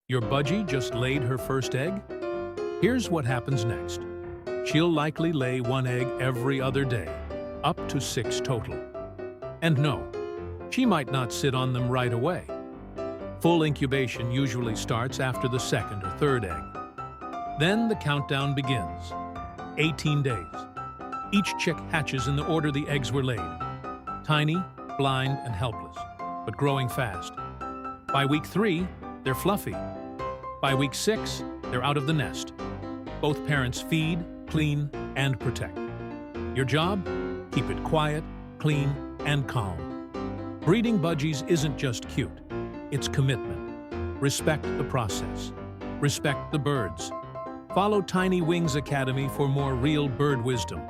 Your budgie just laid her first egg? Here's what happens next. She'll likely lay one egg every other day, up to 6 total. And no, she might not sit on them right away. Full incubation usually starts after the second or third egg. Then the countdown begins. 18 days. Each chick hatches in the order the eggs were laid. Tiny, blind, and helpless, but growing fast. By week 3, they're fluffy. By week 6, they're out of the nest. Both parents feed, clean, and protect. Your job? Keep it quiet, clean, and calm. Breeding budgies isn't just cute. It's commitment. Respect the process. Respect the birds. Follow Tiny Wings Academy for more real bird wisdom.